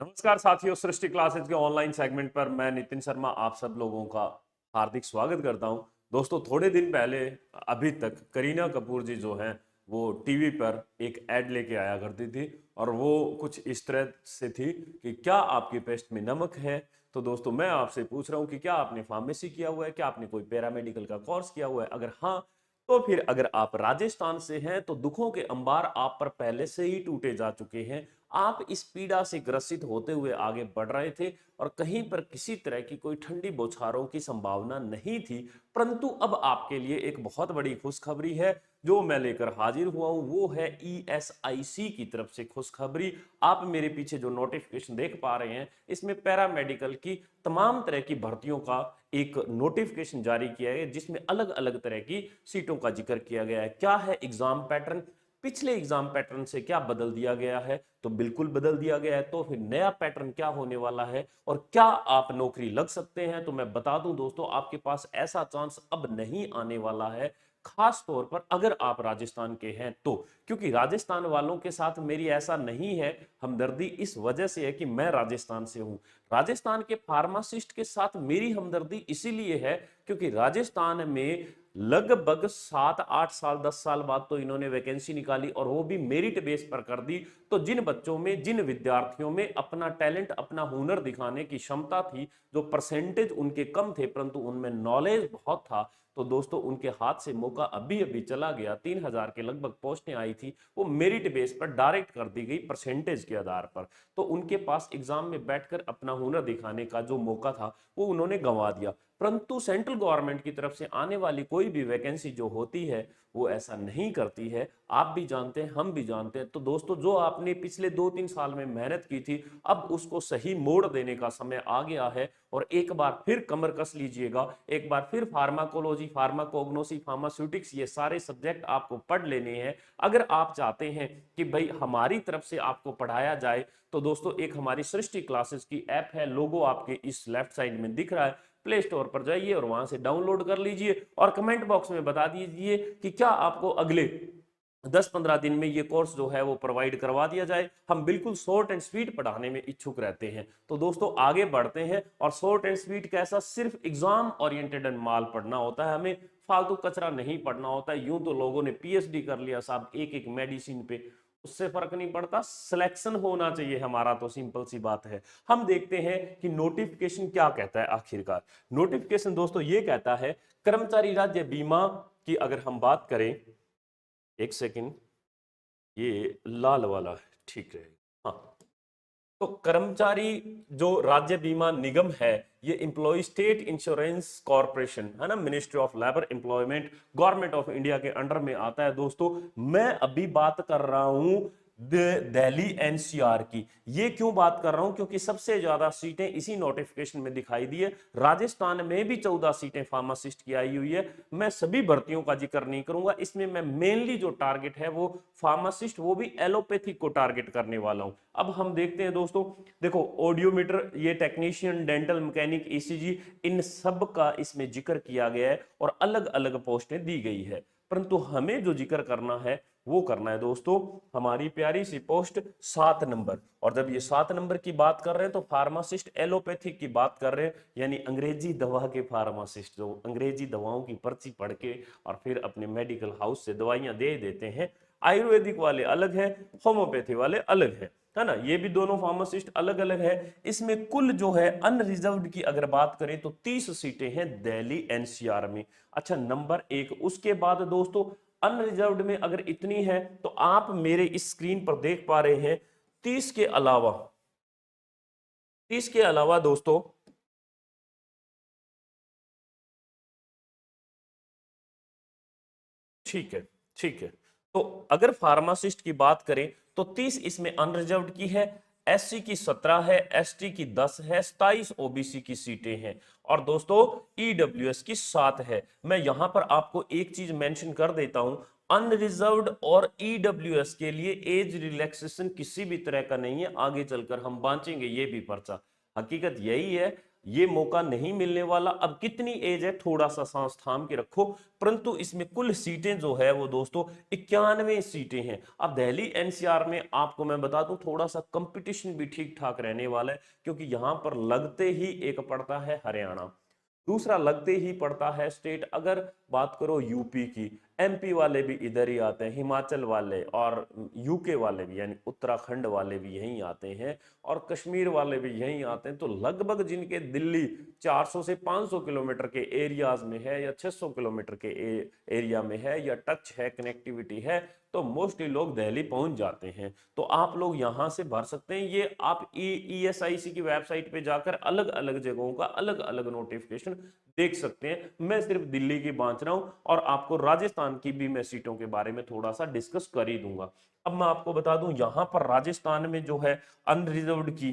नमस्कार साथियों, सृष्टि क्लासेज के ऑनलाइन सेगमेंट पर मैं नितिन शर्मा आप सब लोगों का हार्दिक स्वागत करता हूं। दोस्तों, थोड़े दिन पहले अभी तक करीना कपूर जी जो हैं वो टीवी पर एक एड लेके आया करती थी और वो कुछ इस तरह से थी कि क्या आपकी पेस्ट में नमक है। तो दोस्तों, मैं आपसे पूछ रहा हूं कि क्या आपने फार्मेसी किया हुआ है, क्या आपने कोई पैरामेडिकल का कोर्स किया हुआ है? अगर हाँ, तो फिर अगर आप राजस्थान से हैं तो दुखों के अंबार आप पर पहले से ही टूटे जा चुके हैं। आप इस पीड़ा से ग्रसित होते हुए आगे बढ़ रहे थे और कहीं पर किसी तरह की कोई ठंडी बौछारों की संभावना नहीं थी। परंतु अब आपके लिए एक बहुत बड़ी खुशखबरी है जो मैं लेकर हाजिर हुआ हूं। वो है ईएसआईसी की तरफ से खुशखबरी। आप मेरे पीछे जो नोटिफिकेशन देख पा रहे हैं, इसमें पैरामेडिकल की तमाम तरह की भर्तियों का एक नोटिफिकेशन जारी किया है जिसमें अलग अलग तरह की सीटों का जिक्र किया गया है। क्या है एग्जाम पैटर्न? पिछले एग्जाम पैटर्न से क्या बदल दिया गया है? तो बिल्कुल बदल दिया गया है। तो फिर नया पैटर्न क्या होने वाला है और क्या आप नौकरी लग सकते हैं? तो मैं बता दूं दोस्तों, आपके पास ऐसा चांस अब नहीं आने वाला है, खास तौर पर अगर आप राजस्थान के हैं तो। क्योंकि राजस्थान वालों के साथ मेरी ऐसा नहीं है हमदर्दी, इस वजह से है कि मैं राजस्थान से हूं। राजस्थान के फार्मासिस्ट के साथ मेरी हमदर्दी इसीलिए है क्योंकि राजस्थान में लगभग 7 8 साल 10 साल बाद तो इन्होंने वैकेंसी निकाली और वो भी मेरिट बेस पर कर दी। तो जिन बच्चों में, जिन विद्यार्थियों में अपना टैलेंट, अपना हुनर दिखाने की क्षमता थी, जो परसेंटेज उनके कम थे परंतु उनमें नॉलेज बहुत था, तो दोस्तों उनके हाथ से मौका अभी अभी चला गया। 3,000 के लगभग पोस्टें आई थी, वो मेरिट बेस पर डायरेक्ट कर दी गई परसेंटेज के आधार पर। तो उनके पास एग्जाम में बैठकर अपना हुनर दिखाने का जो मौका था वो उन्होंने गंवा दिया। परंतु सेंट्रल गवर्नमेंट की तरफ से आने वाली कोई भी वैकेंसी जो होती है वो ऐसा नहीं करती है। आप भी जानते हैं, हम भी जानते हैं। तो दोस्तों, जो आपने पिछले 2 3 साल में मेहनत की थी, अब उसको सही मोड़ देने का समय आ गया है और एक बार फिर कमर कस लीजिएगा। एक बार फिर फार्माकोलॉजी, फार्माकोग्नोसी, फार्मास्यूटिक्स, ये सारे सब्जेक्ट आपको पढ़ लेने हैं अगर आप चाहते हैं कि भाई हमारी तरफ से आपको पढ़ाया जाए। तो दोस्तों, एक हमारी सृष्टि क्लासेस की ऐप है, लोगो आपके इस लेफ्ट साइड में दिख रहा है। प्ले स्टोर पर जाइए और वहां से डाउनलोड कर लीजिए और कमेंट बॉक्स में बता दीजिए कि क्या आपको अगले 10 15 दिन में ये कोर्स जो है वो प्रोवाइड करवा दिया जाए। हम बिल्कुल शॉर्ट एंड स्वीट पढ़ाने में इच्छुक रहते हैं। तो दोस्तों, आगे बढ़ते हैं। और शॉर्ट एंड स्वीट कैसा? सिर्फ एग्जाम ओरिएंटेड माल पढ़ना होता है, हमें फालतू कचरा नहीं पढ़ना होता है। यूं तो लोगों ने पीएचडी कर लिया साहब एक एक मेडिसिन पे, उससे फर्क नहीं पड़ता, सिलेक्शन होना चाहिए हमारा। तो सिंपल सी बात है। हम देखते हैं कि नोटिफिकेशन क्या कहता है आखिरकार। नोटिफिकेशन दोस्तों ये कहता है, कर्मचारी राज्य बीमा की अगर हम बात करें, एक सेकंड, ये लाल वाला है, ठीक रहेगा। हाँ, तो कर्मचारी जो राज्य बीमा निगम है, ये एम्प्लॉय स्टेट इंश्योरेंस कॉर्पोरेशन है ना, ministry of labour employment, government of India के अंडर में आता है। दोस्तों, मैं अभी बात कर रहा हूं दिल्ली एनसीआर की। ये क्यों बात कर रहा हूं? क्योंकि सबसे ज्यादा सीटें इसी नोटिफिकेशन में दिखाई दी है। राजस्थान में भी 14 सीटें फार्मासिस्ट की आई हुई है। मैं सभी भर्तियों का जिक्र नहीं करूंगा, इसमें मैं मेनली जो टारगेट है वो फार्मासिस्ट, वो भी एलोपैथिक को टारगेट करने वाला हूं। अब हम देखते हैं दोस्तों, देखो ऑडियोमीटर, ये टेक्नीशियन, डेंटल मैकेनिक, ईसीजी, इन सब का इसमें जिक्र किया गया है और अलग अलग पोस्टें दी गई है। परंतु हमें जो जिक्र करना है वो करना है दोस्तों हमारी प्यारी सी पोस्ट 7 नंबर। और जब ये 7 नंबर की बात कर रहे हैं तो फार्मासिस्ट एलोपैथिक की बात कर रहे हैं, यानी अंग्रेजी दवा के फार्मासिस्ट जो अंग्रेजी दवाओं की पर्ची पढ़ के और फिर अपने मेडिकल हाउस से दवाइयां दे देते हैं। आयुर्वेदिक वाले अलग है, होम्योपैथी वाले अलग है ना, ये भी दोनों फार्मासिस्ट अलग अलग है। इसमें कुल जो है अनरिजर्व्ड की अगर बात करें तो 30 सीटें हैं दिल्ली एनसीआर में। अच्छा, नंबर 1। उसके बाद दोस्तों अनरिजर्व्ड में अगर इतनी है तो आप मेरे इस स्क्रीन पर देख पा रहे हैं 30 के अलावा, 30 के अलावा दोस्तों, ठीक है, ठीक है। तो अगर फार्मासिस्ट की बात करें तो 30 इसमें अनरिजर्व्ड की है, एससी की 17 है, एसटी की 10 है, 27 ओबीसी की सीटें हैं और दोस्तों ईडब्ल्यूएस की 7 है। मैं यहां पर आपको एक चीज मेंशन कर देता हूं, अनरिजर्व्ड और ईडब्ल्यूएस के लिए एज रिलैक्सेशन किसी भी तरह का नहीं है। आगे चलकर हम बांचेंगे ये भी पर्चा। हकीकत यही है, ये मौका नहीं मिलने वाला। अब कितनी एज है थोड़ा सा सांस थाम के रखो, परंतु इसमें कुल सीटें जो है वो दोस्तों 91 सीटें हैं। अब दिल्ली एनसीआर में आपको मैं बता दूं थोड़ा सा कंपटीशन भी ठीक ठाक रहने वाला है, क्योंकि यहां पर लगते ही एक पड़ता है हरियाणा, दूसरा लगते ही पड़ता है स्टेट। अगर बात करो यूपी की, एमपी वाले भी इधर ही आते हैं, हिमाचल वाले और यूके वाले भी यानी उत्तराखंड वाले भी यहीं आते हैं, और कश्मीर वाले भी यहीं आते हैं। तो लगभग जिनके दिल्ली 400 से 500 किलोमीटर के एरियाज में है या 600 किलोमीटर के एरिया में है या टच है, कनेक्टिविटी है, तो मोस्टली लोग दिल्ली पहुंच जाते हैं। तो आप लोग यहां से भर सकते हैं। ये आप ईएसआईसी की वेबसाइट पे जाकर अलग अलग जगहों का अलग अलग नोटिफिकेशन देख सकते हैं। मैं सिर्फ दिल्ली की बांट रहा हूं, और आपको राजस्थान की भी मैं सीटों के बारे में थोड़ा सा डिस्कस कर ही दूंगा। अब मैं आपको बता दूं यहां पर राजस्थान में जो है अनरिजर्व्ड की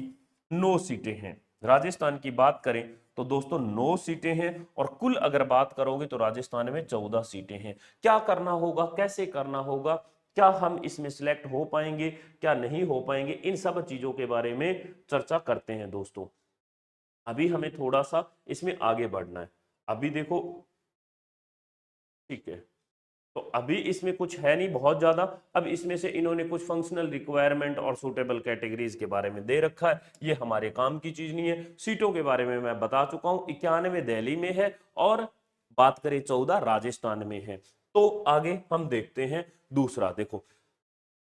9 सीटें हैं। राजस्थान की बात करें तो दोस्तों 9 सीटें हैं, और कुल अगर बात करोगे तो राजस्थान में 14 सीटें हैं। क्या करना होगा, कैसे करना होगा, क्या हम इसमें सिलेक्ट हो पाएंगे, क्या नहीं हो पाएंगे, इन सब चीजों के बारे में चर्चा करते हैं दोस्तों। अभी हमें थोड़ा सा इसमें आगे बढ़ना है। अभी देखो, ठीक है, तो अभी इसमें कुछ है नहीं बहुत ज्यादा। अब इसमें से इन्होंने कुछ फंक्शनल रिक्वायरमेंट और सूटेबल कैटेगरीज के बारे में दे रखा है, ये हमारे काम की चीज नहीं है। सीटों के बारे में मैं बता चुका हूं, 91 दिल्ली में है, और बात करें 14 राजस्थान में है। तो आगे हम देखते हैं दूसरा। देखो,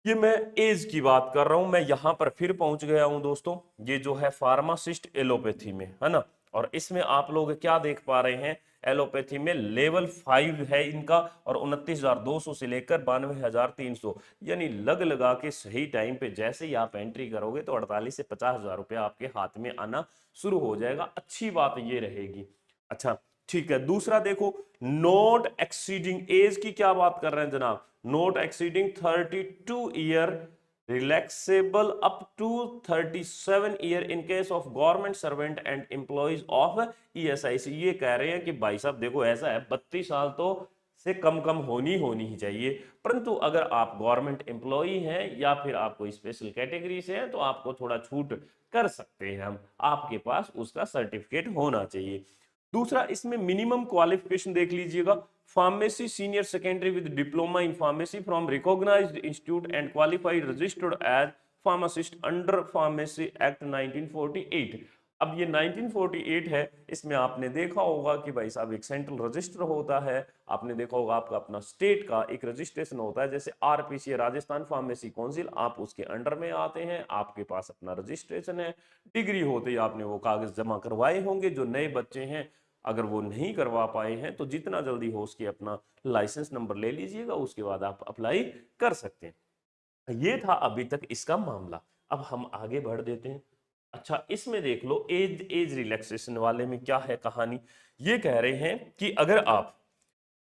ये मैं एज की बात कर रहा हूं, मैं यहां पर फिर पहुंच गया हूं दोस्तों। ये जो है फार्मासिस्ट एलोपैथी में है ना, और इसमें आप लोग क्या देख पा रहे हैं, एलोपैथी में लेवल 5 है इनका, और 29,200 से लेकर 92,300, यानी लग लगा के सही टाइम पे जैसे ही आप एंट्री करोगे तो 48 से 50,000 रुपया आपके हाथ में आना शुरू हो जाएगा। अच्छी बात ये रहेगी। अच्छा, ठीक है। दूसरा देखो, नॉट एक्सीडिंग एज की क्या बात कर रहे हैं जनाब, not exceeding 32 year, relaxable up to 37 year in case of government servant and employees of ESIC. ये कह रहे हैं कि भाई साहब देखो ऐसा है, 32 साल तो से कम होनी ही चाहिए, परंतु अगर आप गवर्नमेंट एम्प्लॉई हैं या फिर आप कोई स्पेशल कैटेगरी से हैं तो आपको थोड़ा छूट कर सकते हैं हम, आपके पास उसका सर्टिफिकेट होना चाहिए। दूसरा, इसमें मिनिमम क्वालिफिकेशन देख लीजिएगा, pharmacy senior secondary with diploma in pharmacy from recognised institute and qualified registered as pharmacist under pharmacy act 1948। अब ये 1948 है, इसमें आपने देखा होगा कि भाई साहब एक सेंट्रल रजिस्टर होता है, आपने देखा होगा आपका अपना स्टेट का एक रजिस्ट्रेशन होता है, जैसे आरपीसी राजस्थान फार्मेसी काउंसिल, आप उसके अंडर में आते हैं, आपके पास अपना रजिस्ट्रेशन है। डिग्री होते ही आपने वो कागज जमा करवाए होंगे। जो नए बच्चे हैं अगर वो नहीं करवा पाए हैं तो जितना जल्दी हो उसके अपना लाइसेंस नंबर ले लीजिएगा, उसके बाद आप अप्लाई कर सकते हैं। ये था अभी तक इसका मामला। अब हम आगे बढ़ देते हैं। अच्छा, इसमें देख लो एज एज रिलैक्सेशन वाले में क्या है कहानी। ये कह रहे हैं कि अगर आप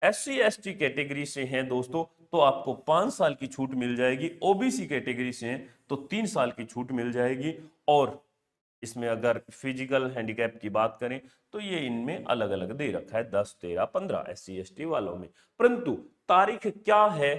SC ST कैटेगरी से हैं दोस्तों तो आपको 5 साल की छूट मिल जाएगी, ओबीसी कैटेगरी से हैं तो 3 साल की छूट मिल जाएगी, और इसमें अगर फिजिकल हैंडीकैप की बात करें तो ये इनमें अलग अलग दे रखा है, 10 13 15 SC ST वालों में। परंतु तारीख क्या है,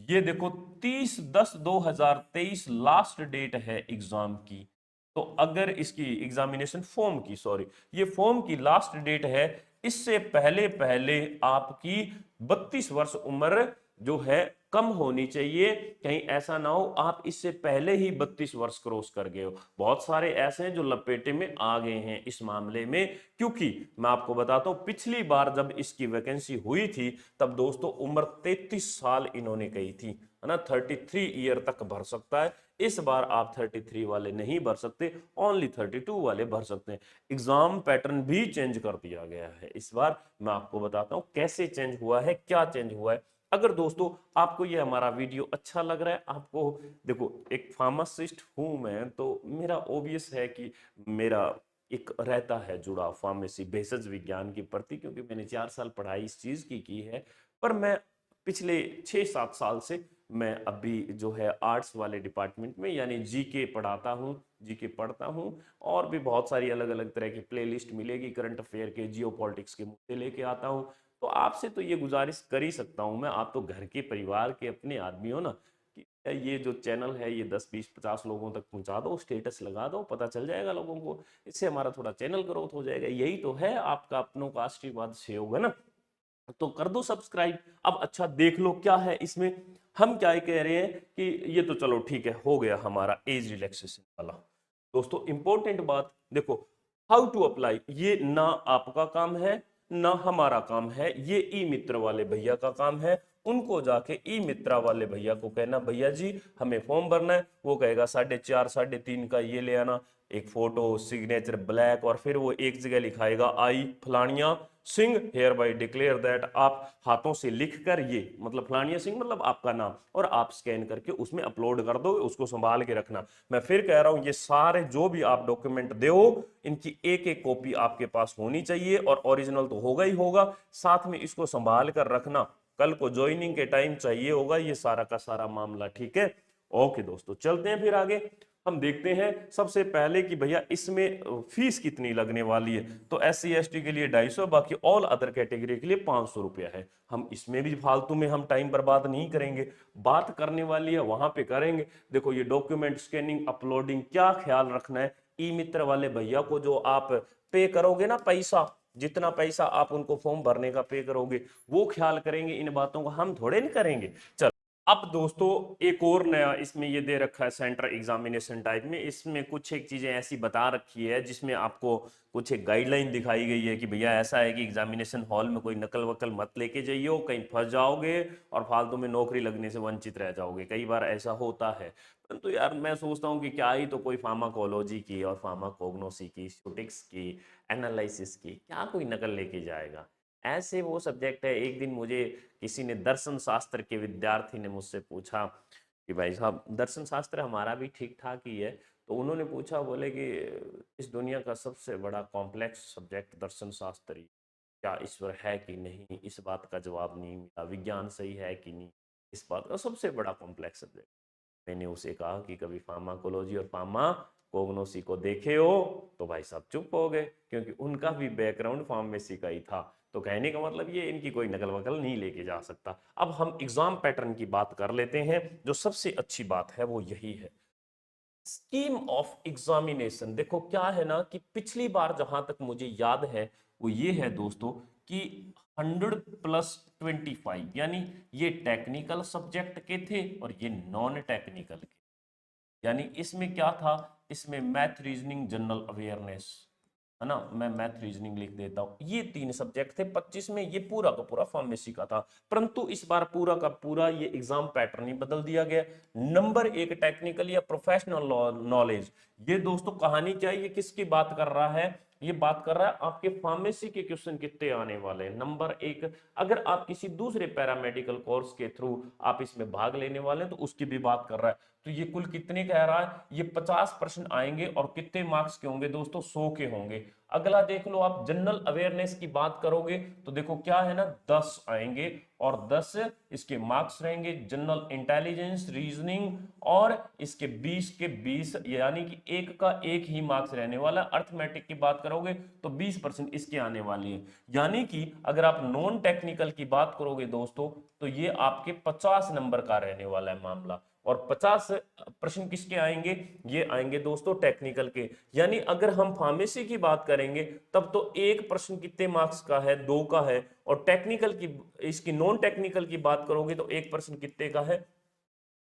ये देखो 30/10/2023 लास्ट डेट है एग्जाम की। तो अगर इसकी एग्जामिनेशन फॉर्म की, सॉरी, ये फॉर्म की लास्ट डेट है, इससे पहले पहले आपकी 32 वर्ष उम्र जो है कम होनी चाहिए। कहीं ऐसा ना हो आप इससे पहले ही 32 वर्ष क्रॉस कर गए हो। बहुत सारे ऐसे हैं जो लपेटे में आ गए हैं इस मामले में, क्योंकि मैं आपको बताता हूं पिछली बार जब इसकी वैकेंसी हुई थी तब दोस्तों उम्र 33 साल इन्होंने कही थी, है ना, 33 ईयर तक भर सकता है। इस बार आप 33 वाले नहीं भर सकते, ओनली 32 वाले भर सकते हैं। एग्जाम पैटर्न भी चेंज कर दिया गया है इस बार। मैं आपको बताता हूं कैसे चेंज हुआ है, क्या चेंज हुआ है। अगर दोस्तों आपको ये हमारा वीडियो अच्छा लग रहा है, आपको देखो एक फार्मासिस्ट हूं मैं, तो मेरा ओबियस है कि मेरा एक रहता है जुड़ा फार्मेसी भेषज विज्ञान के प्रति, क्योंकि मैंने 4 साल पढ़ाई इस चीज की है। पर मैं पिछले 6-7 साल से मैं अभी जो है आर्ट्स वाले डिपार्टमेंट में यानी जीके पढ़ाता हूँ, जीके पढ़ता हूँ, और भी बहुत सारी अलग अलग तरह की प्लेलिस्ट मिलेगी, करंट अफेयर के, जियो पॉलिटिक्स के मुद्दे लेके आता हूँ। तो आपसे तो ये गुजारिश कर ही सकता हूँ मैं, आप तो घर के परिवार के अपने आदमी हो ना, कि ये जो चैनल है ये 10 20 50 लोगों तक पहुंचा दो, स्टेटस लगा दो, पता चल जाएगा लोगों को, इससे हमारा थोड़ा चैनल ग्रोथ हो जाएगा। यही तो है आपका अपनों का आशीर्वाद से होगा ना। तो कर दो सब्सक्राइब। अब अच्छा देख लो क्या है इसमें, हम क्या कह रहे हैं कि ये तो चलो ठीक है, हो गया हमारा एज रिलैक्सेशन वाला। दोस्तों इंपॉर्टेंट बात देखो, हाउ टू अप्लाई, ये ना आपका काम है ना हमारा काम है, ये ई मित्र वाले भैया का काम है। उनको जाके ई मित्रा वाले भैया को कहना, भैया जी हमें फॉर्म भरना है, वो कहेगा 4.5 3.5 का ये ले आना, एक फोटो सिग्नेचर ब्लैक, और फिर वो एक जगह लिखाएगा आई फलानिया Singh hereby declare that, आप हाथों से लिख कर ये मतलब फलानिया सिंह मतलब आपका नाम, और आप स्कैन करके उसमें अपलोड कर दो, उसको संभाल के रखना। मैं फिर कह रहा हूं ये सारे जो भी आप डॉक्यूमेंट दो, इनकी एक एक कॉपी आपके पास होनी चाहिए, और ओरिजिनल तो होगा ही होगा, साथ में इसको संभाल कर रखना, कल को ज्वाइनिंग के टाइम चाहिए होगा ये सारा का सारा मामला, ठीक है। ओके दोस्तों चलते हैं फिर आगे, हम देखते हैं सबसे पहले कि भैया इसमें फीस कितनी लगने वाली है। तो SC ST के लिए 250, बाकी ऑल अदर कैटेगरी के लिए 500 रुपया है। हम इसमें भी फालतू में हम टाइम बर्बाद नहीं करेंगे, बात करने वाली है वहां पे करेंगे। देखो ये डॉक्यूमेंट स्कैनिंग अपलोडिंग क्या ख्याल रखना है, ई मित्र वाले भैया को जो आप पे करोगे ना पैसा, जितना पैसा आप उनको फॉर्म भरने का पे करोगे, वो ख्याल करेंगे, इन बातों का हम थोड़े नहीं करेंगे। चलो अब दोस्तों एक और नया इसमें ये दे रखा है सेंटर एग्जामिनेशन टाइप में, इसमें कुछ एक चीजें ऐसी बता रखी है जिसमें आपको कुछ एक गाइडलाइन दिखाई गई है कि भैया ऐसा है कि एग्जामिनेशन हॉल में कोई नकल वकल मत लेके जाइए, कहीं फंस जाओगे और फालतू में नौकरी लगने से वंचित रह जाओगे, कई बार ऐसा होता है। परंतु यार मैं सोचता हूँ कि क्या ही तो कोई फार्माकोलॉजी की और फार्माकोग्नोसी की स्टैटिस्टिक्स की एनालिसिस की क्या कोई नकल लेके जाएगा। ऐसे वो सब्जेक्ट है, एक दिन मुझे किसी ने दर्शन शास्त्र के विद्यार्थी ने मुझसे पूछा कि भाई साहब दर्शन शास्त्र हमारा भी ठीक ठाक ही है, तो उन्होंने पूछा, बोले कि इस दुनिया का सबसे बड़ा कॉम्प्लेक्स सब्जेक्ट दर्शन शास्त्र ही, क्या ईश्वर है कि नहीं, इस बात का जवाब नहीं मिला, विज्ञान सही है कि नहीं, इस बात का सबसे बड़ा कॉम्प्लेक्स सब्जेक्ट। मैंने उसे कहा कि कभी फार्माकोलॉजी और फार्माकोग्नोसी को देखे हो, तो भाई साहब चुप हो गए, क्योंकि उनका भी बैकग्राउंड फार्मेसी का ही था। तो कहने का मतलब ये इनकी कोई नकल वकल नहीं लेके जा सकता। अब हम एग्जाम पैटर्न की बात कर लेते हैं, जो सबसे अच्छी बात है वो यही है, स्कीम ऑफ एग्जामिनेशन। देखो क्या है ना कि पिछली बार जहां तक मुझे याद है वो ये है दोस्तों कि 100+25, यानी ये टेक्निकल सब्जेक्ट के थे और ये नॉन टेक्निकल के, यानी इसमें क्या था, इसमें मैथ रीजनिंग जनरल अवेयरनेस, है ना, मैं मैथ रीजनिंग लिख देता हूं, ये 3 सब्जेक्ट थे 25 में, ये पूरा का पूरा फार्मेसी का था। परंतु इस बार पूरा का पूरा ये एग्जाम पैटर्न ही बदल दिया गया। नंबर 1 टेक्निकल या प्रोफेशनल नॉलेज, ये दोस्तों कहानी क्या है, ये किसकी बात कर रहा है, ये बात कर रहा है आपके फार्मेसी के क्वेश्चन कितने आने वाले हैं। नंबर 1, अगर आप किसी दूसरे पैरामेडिकल कोर्स के थ्रू आप इसमें भाग लेने वाले हैं तो उसकी भी बात कर रहा है। तो ये कुल कितने कह रहा है, ये 50% आएंगे, और कितने मार्क्स के होंगे दोस्तों, 100 के होंगे। अगला देख लो, आप जनरल अवेयरनेस की बात करोगे तो देखो क्या है ना, 10 आएंगे, और 10 इसके मार्क्स रहेंगे। जनरल इंटेलिजेंस रीजनिंग, और इसके 20 के 20, यानी कि एक का एक ही मार्क्स रहने वाला। अर्थमेटिक की बात करोगे तो 20% इसके आने वाली है। यानी कि अगर आप नॉन टेक्निकल की बात करोगे दोस्तों, तो ये आपके 50 नंबर का रहने वाला है मामला, और 50 प्रश्न किसके आएंगे, ये आएंगे दोस्तों टेक्निकल के। यानी अगर हम फार्मेसी की बात करेंगे तब तो एक प्रश्न कितने मार्क्स का है, 2 का है, और टेक्निकल की, इसकी नॉन टेक्निकल की बात करोगे तो एक प्रश्न कितने का है,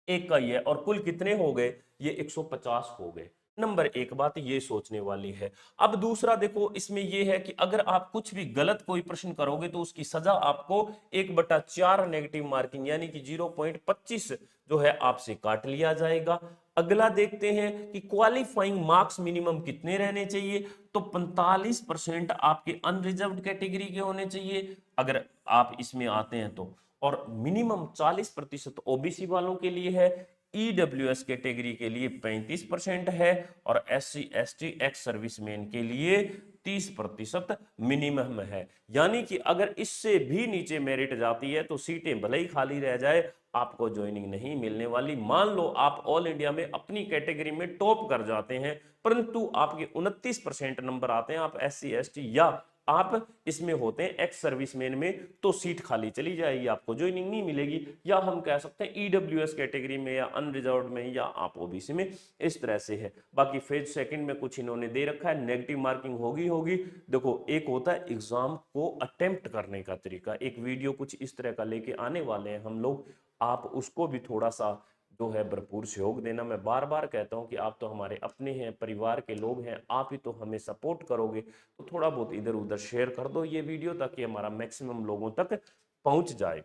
1 का ही है, और कुल कितने हो गए, ये 150 हो गए। नंबर 1 बात ये सोचने वाली है। अब दूसरा देखो, इसमें ये है कि अगर आप कुछ भी गलत कोई प्रश्न करोगे तो उसकी सजा आपको 1/4 नेगेटिव मार्किंग, यानी कि 0.25 जो है आपसे काट लिया जाएगा। अगला देखते हैं कि क्वालिफाइंग मार्क्स मिनिमम कितने रहने चाहिए, तो 45% आपके अनरिजर्व्ड कैटेगरी के होने चाहिए अगर आप इसमें आते हैं तो, और मिनिमम 40% ओबीसी वालों के लिए है, ईडब्ल्यूएस कैटेगरी के लिए 35% है, और SC ST एक्स सर्विसमैन के लिए 30% मिनिमम है। यानी कि अगर इससे भी नीचे मेरिट जाती है तो सीटें भले ही खाली रह जाए, आपको ज्वाइनिंग नहीं मिलने वाली। मान लो आप ऑल इंडिया में अपनी कैटेगरी में टॉप कर जाते हैं, परंतु आपके 29% नंबर आते हैं, आप SC ST या आप इसमें होते हैं एक्स सर्विसमैन में, तो सीट खाली चली जाएगी, आपको ज्वाइनिंग नहीं मिलेगी। या हम कह सकते हैं ईडब्ल्यूएस कैटेगरी में या अनरिजर्व में या आप ओबीसी में, इस तरह से है। बाकी फेज सेकंड में कुछ इन्होंने दे रखा है, नेगेटिव मार्किंग होगी। देखो एक होता है एग्जाम को अटेम्प्ट करने का तरीका, एक वीडियो कुछ इस तरह का लेके आने वाले हैं हम लोग, आप उसको भी थोड़ा सा जो है भरपूर सहयोग देना। मैं बार बार कहता हूं कि आप तो हमारे अपने हैं, परिवार के लोग हैं, आप ही तो हमें सपोर्ट करोगे, तो थोड़ा बहुत इधर उधर शेयर कर दो ये वीडियो, ताकि हमारा मैक्सिमम लोगों तक पहुंच जाए।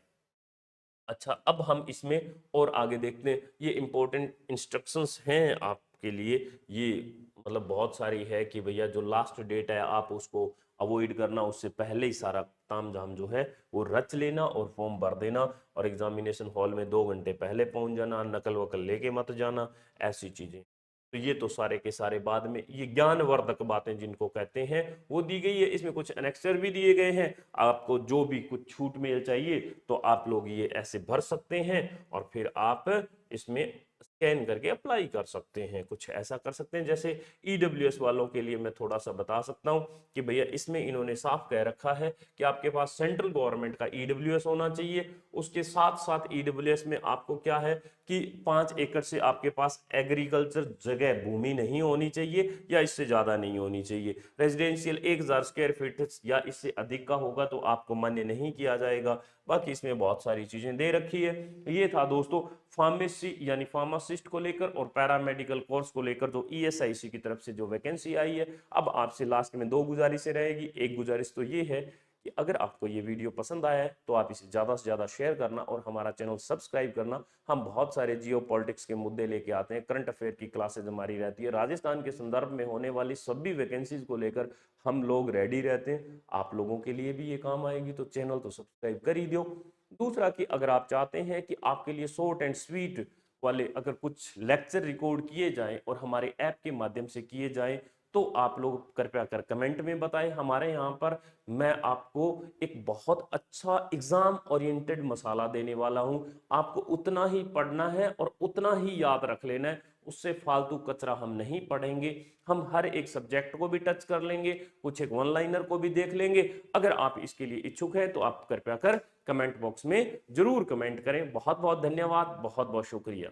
अच्छा, अब हम इसमें और आगे देखते हैं। ये इंपॉर्टेंट इंस्ट्रक्शंस हैं आपके लिए, ये मतलब बहुत सारी है कि भैया जो लास्ट डेट है आप उसको अवॉइड करना, उससे पहले ही सारा तामझाम जो है वो रच लेना और फॉर्म भर देना, और एग्जामिनेशन हॉल में 2 घंटे पहले पहुंच जाना, नकल वकल लेके मत जाना, ऐसी चीजें। तो ये तो सारे के सारे बाद में ये ज्ञानवर्धक बातें जिनको कहते हैं वो दी गई है। इसमें कुछ एनेक्सर भी दिए गए हैं, आपको जो भी कुछ छूट मेल चाहिए तो आप लोग ये ऐसे भर सकते हैं, और फिर आप इसमें स्कैन करके अप्लाई कर सकते हैं, कुछ ऐसा कर सकते हैं। जैसे ईडब्ल्यूएस वालों के लिए मैं थोड़ा सा बता सकता हूं कि भैया इसमें इन्होंने साफ कह रखा है कि आपके पास सेंट्रल गवर्नमेंट का ईडब्ल्यूएस होना चाहिए। उसके साथ साथ ईडब्ल्यूएस में आपको क्या है कि 5 एकड़ से आपके पास एग्रीकल्चर जगह भूमि नहीं होनी चाहिए, या इससे ज्यादा नहीं होनी चाहिए। रेजिडेंशियल 1000 स्क्वायर फीट या इससे अधिक का होगा तो आपको मान्य नहीं किया जाएगा। बाकी इसमें बहुत सारी चीजें दे रखी है। ये था दोस्तों फार्मेसी यानी फार्मासिस्ट को लेकर और पैरामेडिकल कोर्स को लेकर जो ईएसआईसी की तरफ से जो वैकेंसी आई है। अब आपसे लास्ट में 2 गुजारिशें रहेगी। एक गुजारिश तो ये है कि अगर आपको ये वीडियो पसंद आया है तो आप इसे ज़्यादा से ज़्यादा शेयर करना और हमारा चैनल सब्सक्राइब करना। हम बहुत सारे जियो पॉलिटिक्स के मुद्दे लेके आते हैं, करंट अफेयर की क्लासेज हमारी रहती है, राजस्थान के संदर्भ में होने वाली सभी वैकेंसीज को लेकर हम लोग रेडी रहते हैं। आप लोगों के लिए भी ये काम आएगी, तो चैनल तो सब्सक्राइब कर ही दो। दूसरा कि अगर आप चाहते हैं कि आपके लिए शॉर्ट एंड स्वीट वाले अगर कुछ लेक्चर रिकॉर्ड किए जाएं और हमारे ऐप के माध्यम से किए जाएं, तो आप लोग कृपया कर कमेंट में बताएं। हमारे यहाँ पर मैं आपको एक बहुत अच्छा एग्जाम ओरिएंटेड मसाला देने वाला हूं। आपको उतना ही पढ़ना है और उतना ही याद रख लेना है, उससे फालतू कचरा हम नहीं पढ़ेंगे। हम हर एक सब्जेक्ट को भी टच कर लेंगे, कुछ एक वन लाइनर को भी देख लेंगे। अगर आप इसके लिए इच्छुक हैं तो आप कृपया कर कमेंट बॉक्स में जरूर कमेंट करें। बहुत बहुत धन्यवाद, बहुत बहुत शुक्रिया।